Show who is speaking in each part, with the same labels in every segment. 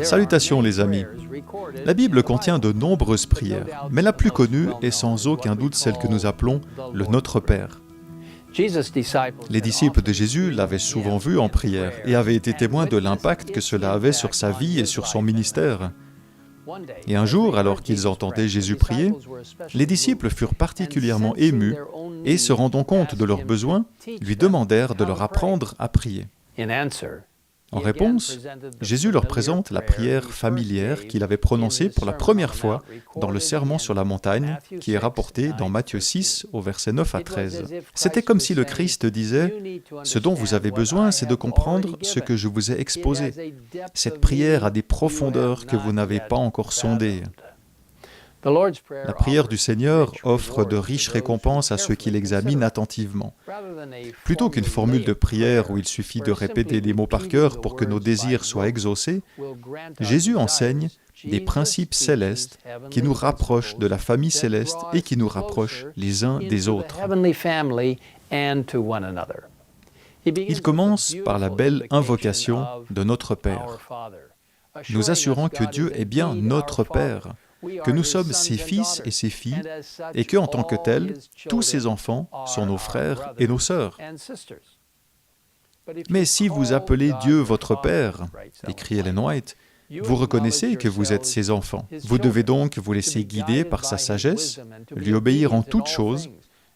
Speaker 1: Salutations les amis. La Bible contient de nombreuses prières, mais la plus connue est sans aucun doute celle que nous appelons le Notre Père. Les disciples de Jésus l'avaient souvent vu en prière et avaient été témoins de l'impact que cela avait sur sa vie et sur son ministère. Et un jour, alors qu'ils entendaient Jésus prier, les disciples furent particulièrement émus et, se rendant compte de leurs besoins, lui demandèrent de leur apprendre à prier. En réponse, Jésus leur présente la prière familière qu'il avait prononcée pour la première fois dans le Sermon sur la montagne, qui est rapporté dans Matthieu 6, au verset 9 à 13. C'était comme si le Christ disait « Ce dont vous avez besoin, c'est de comprendre ce que je vous ai exposé. Cette prière a des profondeurs que vous n'avez pas encore sondées. » La prière du Seigneur offre de riches récompenses à ceux qui l'examinent attentivement. Plutôt qu'une formule de prière où il suffit de répéter des mots par cœur pour que nos désirs soient exaucés, Jésus enseigne des principes célestes qui nous rapprochent de la famille céleste et qui nous rapprochent les uns des autres. Il commence par la belle invocation de notre Père, nous assurant que Dieu est bien notre Père, que nous sommes ses fils et ses filles, et que, en tant que tels, tous ses enfants sont nos frères et nos sœurs. Mais si vous appelez Dieu votre Père, écrit Ellen White, vous reconnaissez que vous êtes ses enfants. Vous devez donc vous laisser guider par sa sagesse, lui obéir en toutes choses,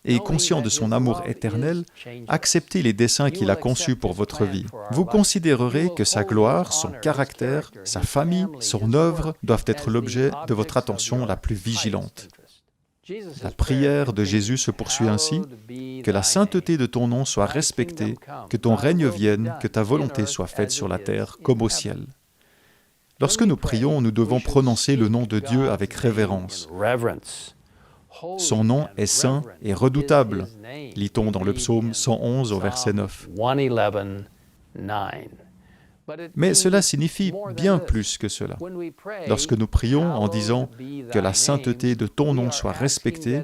Speaker 1: et conscient de son amour éternel, acceptez les desseins qu'il a conçus pour votre vie. Vous considérerez que sa gloire, son caractère, sa famille, son œuvre doivent être l'objet de votre attention la plus vigilante. La prière de Jésus se poursuit ainsi, « Que la sainteté de ton nom soit respectée, que ton règne vienne, que ta volonté soit faite sur la terre comme au ciel. » Lorsque nous prions, nous devons prononcer le nom de Dieu avec révérence. Son nom est saint et redoutable, lit-on dans le psaume 111 au verset 9. Mais cela signifie bien plus que cela. Lorsque nous prions en disant « Que la sainteté de ton nom soit respectée »,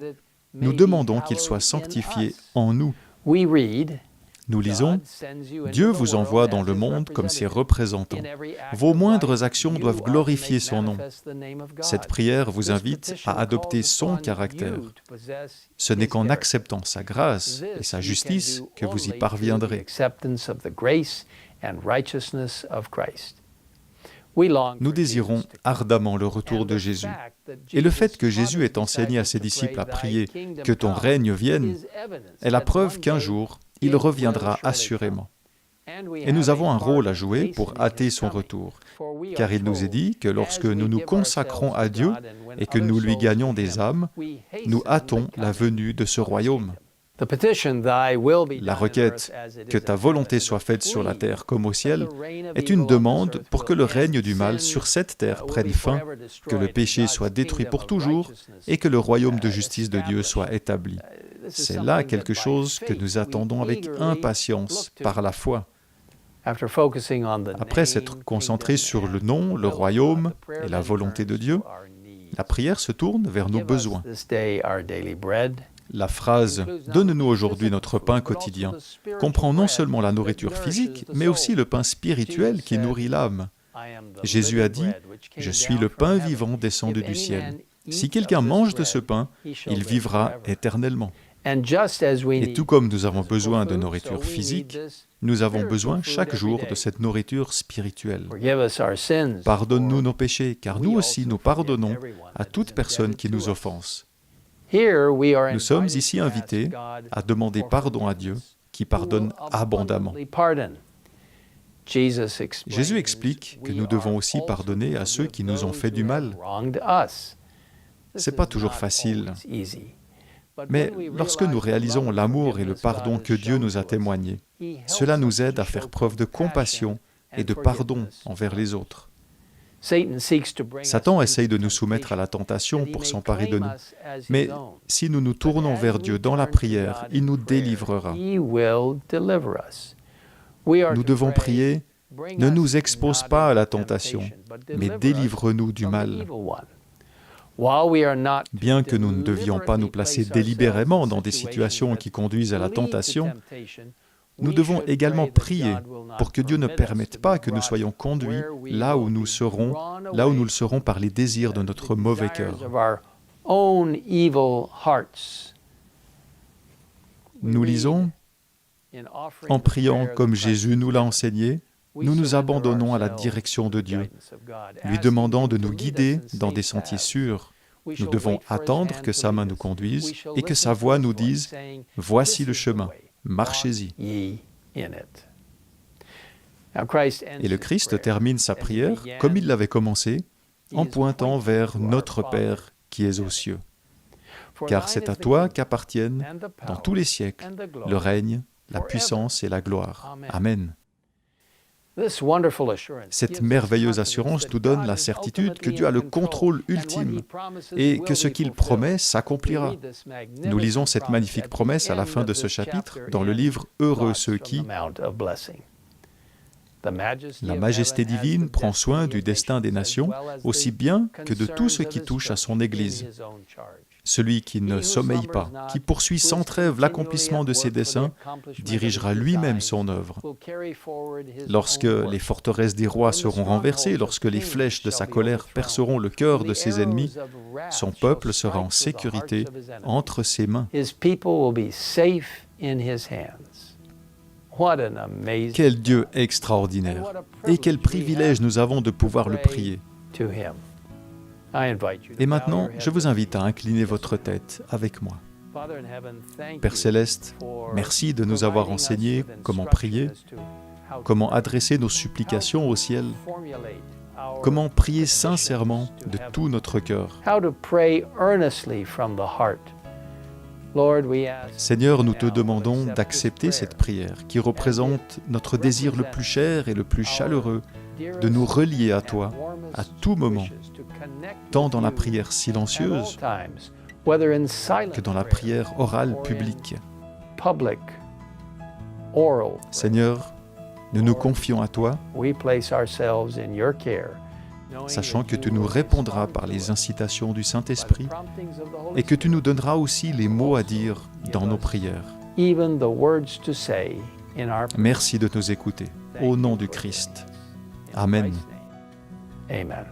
Speaker 1: nous demandons qu'il soit sanctifié en nous. Nous lisons « Dieu vous envoie dans le monde comme ses représentants. Vos moindres actions doivent glorifier son nom. » Cette prière vous invite à adopter son caractère. Ce n'est qu'en acceptant sa grâce et sa justice que vous y parviendrez. Nous désirons ardemment le retour de Jésus. Et le fait que Jésus ait enseigné à ses disciples à prier « Que ton règne vienne » est la preuve qu'un jour, il reviendra assurément. Et nous avons un rôle à jouer pour hâter son retour, car il nous est dit que lorsque nous nous consacrons à Dieu et que nous lui gagnons des âmes, nous hâtons la venue de ce royaume. La requête « Que ta volonté soit faite sur la terre comme au ciel » est une demande pour que le règne du mal sur cette terre prenne fin, que le péché soit détruit pour toujours et que le royaume de justice de Dieu soit établi. C'est là quelque chose que nous attendons avec impatience par la foi. Après s'être concentré sur le nom, le royaume et la volonté de Dieu, la prière se tourne vers nos besoins. La phrase « Donne-nous aujourd'hui notre pain quotidien » comprend non seulement la nourriture physique, mais aussi le pain spirituel qui nourrit l'âme. Jésus a dit « Je suis le pain vivant descendu du ciel. Si quelqu'un mange de ce pain, il vivra éternellement. » Et tout comme nous avons besoin de nourriture physique, nous avons besoin chaque jour de cette nourriture spirituelle. Pardonne-nous nos péchés, car nous aussi nous pardonnons à toute personne qui nous offense. Nous sommes ici invités à demander pardon à Dieu, qui pardonne abondamment. Jésus explique que nous devons aussi pardonner à ceux qui nous ont fait du mal. Ce n'est pas toujours facile. Mais lorsque nous réalisons l'amour et le pardon que Dieu nous a témoigné, cela nous aide à faire preuve de compassion et de pardon envers les autres. Satan essaye de nous soumettre à la tentation pour s'emparer de nous. Mais si nous nous tournons vers Dieu dans la prière, il nous délivrera. Nous devons prier « Ne nous expose pas à la tentation, mais délivre-nous du mal. » Bien que nous ne devions pas nous placer délibérément dans des situations qui conduisent à la tentation, nous devons également prier pour que Dieu ne permette pas que nous soyons conduits là où nous le serons par les désirs de notre mauvais cœur. Nous lisons, en priant comme Jésus nous l'a enseigné, nous nous abandonnons à la direction de Dieu, lui demandant de nous guider dans des sentiers sûrs. Nous devons attendre que sa main nous conduise et que sa voix nous dise « Voici le chemin, marchez-y ». Et le Christ termine sa prière, comme il l'avait commencé, en pointant vers notre Père qui est aux cieux. Car c'est à toi qu'appartiennent, dans tous les siècles, le règne, la puissance et la gloire. Amen. Cette merveilleuse assurance nous donne la certitude que Dieu a le contrôle ultime et que ce qu'il promet s'accomplira. Nous lisons cette magnifique promesse à la fin de ce chapitre dans le livre « Heureux ceux qui ». La majesté divine prend soin du destin des nations aussi bien que de tout ce qui touche à son Église. Celui qui ne sommeille pas, qui poursuit sans trêve l'accomplissement de ses desseins, dirigera lui-même son œuvre. Lorsque les forteresses des rois seront renversées, lorsque les flèches de sa colère perceront le cœur de ses ennemis, son peuple sera en sécurité entre ses mains. Quel Dieu extraordinaire! Et quel privilège nous avons de pouvoir le prier. Et maintenant, je vous invite à incliner votre tête avec moi. Père Céleste, merci de nous avoir enseigné comment prier, comment adresser nos supplications au ciel, comment prier sincèrement de tout notre cœur. Seigneur, nous te demandons d'accepter cette prière qui représente notre désir le plus cher et le plus chaleureux de nous relier à toi à tout moment, tant dans la prière silencieuse que dans la prière orale publique. Seigneur, nous nous confions à toi, sachant que tu nous répondras par les incitations du Saint-Esprit et que tu nous donneras aussi les mots à dire dans nos prières. Merci de nous écouter. Au nom du Christ. Amen.
Speaker 2: Amen.